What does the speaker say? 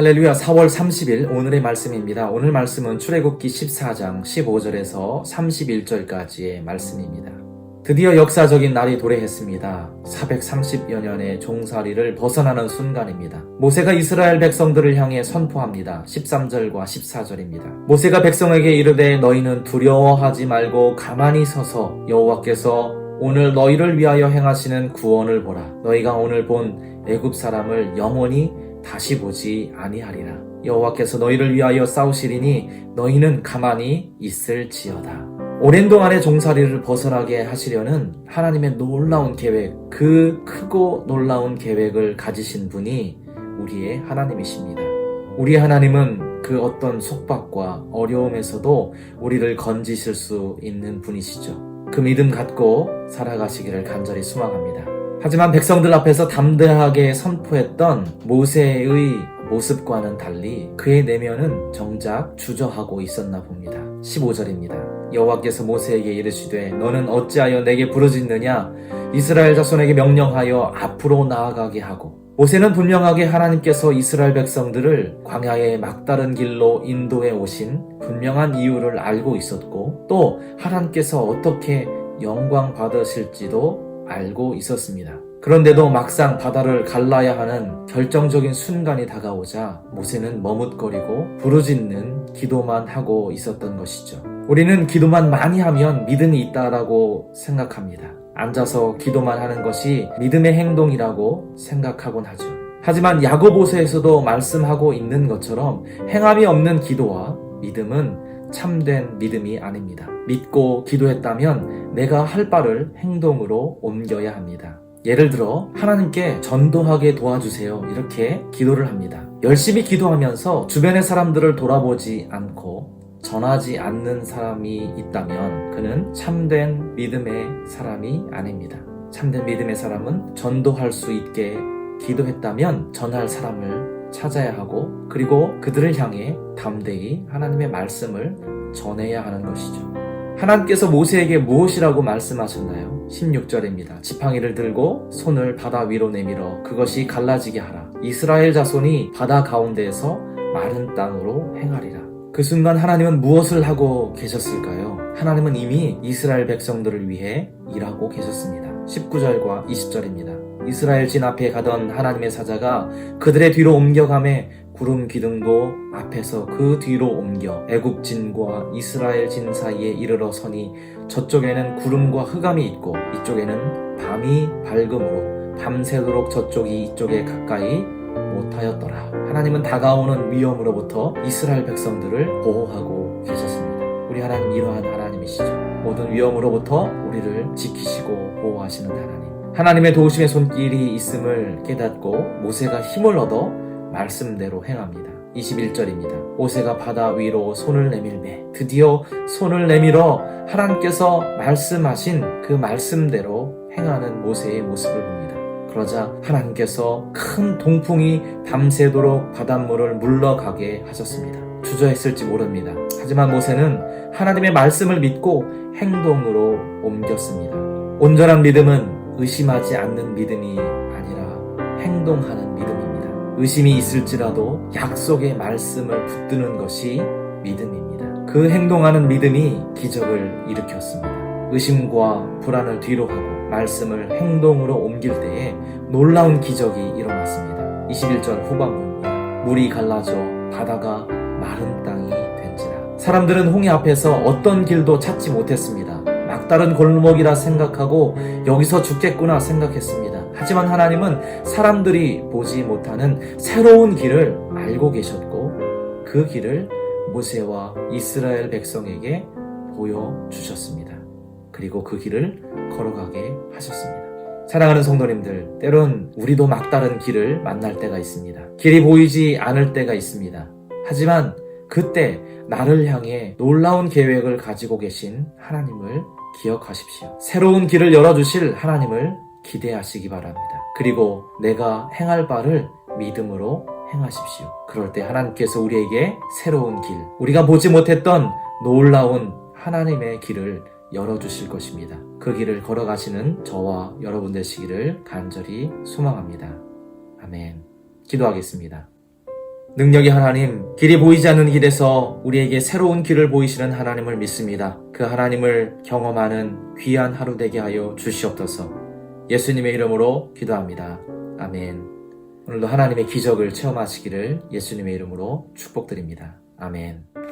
할렐루야. 4월 30일 오늘의 말씀입니다. 오늘 말씀은 출애굽기 14장 15절에서 31절까지의 말씀입니다. 드디어 역사적인 날이 도래했습니다. 430여 년의 종살이를 벗어나는 순간입니다. 모세가 이스라엘 백성들을 향해 선포합니다. 13절과 14절입니다. 모세가 백성에게 이르되 너희는 두려워하지 말고 가만히 서서 여호와께서 오늘 너희를 위하여 행하시는 구원을 보라. 너희가 오늘 본 애굽 사람을 영원히 다시 보지 아니하리라. 여호와께서 너희를 위하여 싸우시리니 너희는 가만히 있을지어다. 오랜 동안의 종살이를 벗어나게 하시려는 하나님의 놀라운 계획, 그 크고 놀라운 계획을 가지신 분이 우리의 하나님이십니다. 우리 하나님은 그 어떤 속박과 어려움에서도 우리를 건지실 수 있는 분이시죠. 그 믿음 갖고 살아가시기를 간절히 소망합니다. 하지만 백성들 앞에서 담대하게 선포했던 모세의 모습과는 달리 그의 내면은 정작 주저하고 있었나 봅니다. 15절입니다. 여호와께서 모세에게 이르시되 너는 어찌하여 내게 부르짖느냐? 이스라엘 자손에게 명령하여 앞으로 나아가게 하고. 모세는 분명하게 하나님께서 이스라엘 백성들을 광야의 막다른 길로 인도해 오신 분명한 이유를 알고 있었고, 또 하나님께서 어떻게 영광 받으실지도 알고 있었습니다. 그런데도 막상 바다를 갈라야 하는 결정적인 순간이 다가오자 모세는 머뭇거리고 부르짖는 기도만 하고 있었던 것이죠. 우리는 기도만 많이 하면 믿음이 있다라고 생각합니다. 앉아서 기도만 하는 것이 믿음의 행동이라고 생각하곤 하죠. 하지만 야고보서에서도 말씀하고 있는 것처럼 행함이 없는 기도와 믿음은 참된 믿음이 아닙니다. 믿고 기도했다면 내가 할 바를 행동으로 옮겨야 합니다. 예를 들어 하나님께 전도하게 도와주세요, 이렇게 기도를 합니다. 열심히 기도하면서 주변의 사람들을 돌아보지 않고 전하지 않는 사람이 있다면 그는 참된 믿음의 사람이 아닙니다. 참된 믿음의 사람은 전도할 수 있게 기도했다면 전할 사람을 찾아야 하고, 그리고 그들을 향해 담대히 하나님의 말씀을 전해야 하는 것이죠. 하나님께서 모세에게 무엇이라고 말씀하셨나요? 16절입니다. 지팡이를 들고 손을 바다 위로 내밀어 그것이 갈라지게 하라. 이스라엘 자손이 바다 가운데에서 마른 땅으로 행하리라. 그 순간 하나님은 무엇을 하고 계셨을까요? 하나님은 이미 이스라엘 백성들을 위해 일하고 계셨습니다. 19절과 20절입니다. 이스라엘 진 앞에 가던 하나님의 사자가 그들의 뒤로 옮겨가매 구름 기둥도 앞에서 그 뒤로 옮겨 애굽 진과 이스라엘 진 사이에 이르러 서니 저쪽에는 구름과 흑암이 있고 이쪽에는 밤이 밝음으로 밤새도록 저쪽이 이쪽에 가까이 못하였더라. 하나님은 다가오는 위험으로부터 이스라엘 백성들을 보호하고 계셨습니다. 우리 하나님 이러한 하나님이시죠. 모든 위험으로부터 우리를 지키시고 보호하시는 하나님. 하나님의 도우심의 손길이 있음을 깨닫고 모세가 힘을 얻어 말씀대로 행합니다. 21절입니다. 모세가 바다 위로 손을 내밀매 드디어 손을 내밀어 하나님께서 말씀하신 그 말씀대로 행하는 모세의 모습을 봅니다. 그러자 하나님께서 큰 동풍이 밤새도록 바닷물을 물러가게 하셨습니다. 주저했을지 모릅니다. 하지만 모세는 하나님의 말씀을 믿고 행동으로 옮겼습니다. 온전한 믿음은 의심하지 않는 믿음이 아니라 행동하는 믿음입니다. 의심이 있을지라도 약속의 말씀을 붙드는 것이 믿음입니다. 그 행동하는 믿음이 기적을 일으켰습니다. 의심과 불안을 뒤로 하고 말씀을 행동으로 옮길 때에 놀라운 기적이 일어났습니다. 21절 후반부입니다. 물이 갈라져 바다가 마른 땅이 된지라. 사람들은 홍해 앞에서 어떤 길도 찾지 못했습니다. 막다른 골목이라 생각하고 여기서 죽겠구나 생각했습니다. 하지만 하나님은 사람들이 보지 못하는 새로운 길을 알고 계셨고 그 길을 모세와 이스라엘 백성에게 보여주셨습니다. 그리고 그 길을 걸어가게 하셨습니다. 사랑하는 성도님들, 때론 우리도 막다른 길을 만날 때가 있습니다. 길이 보이지 않을 때가 있습니다. 하지만 그때 나를 향해 놀라운 계획을 가지고 계신 하나님을 기억하십시오. 새로운 길을 열어주실 하나님을 기대하시기 바랍니다. 그리고 내가 행할 바를 믿음으로 행하십시오. 그럴 때 하나님께서 우리에게 새로운 길, 우리가 보지 못했던 놀라운 하나님의 길을 열어주실 것입니다. 그 길을 걸어가시는 저와 여러분 되시기를 간절히 소망합니다. 아멘. 기도하겠습니다. 능력의 하나님, 길이 보이지 않는 길에서 우리에게 새로운 길을 보이시는 하나님을 믿습니다. 그 하나님을 경험하는 귀한 하루 되게 하여 주시옵소서. 예수님의 이름으로 기도합니다. 아멘. 오늘도 하나님의 기적을 체험하시기를 예수님의 이름으로 축복드립니다. 아멘.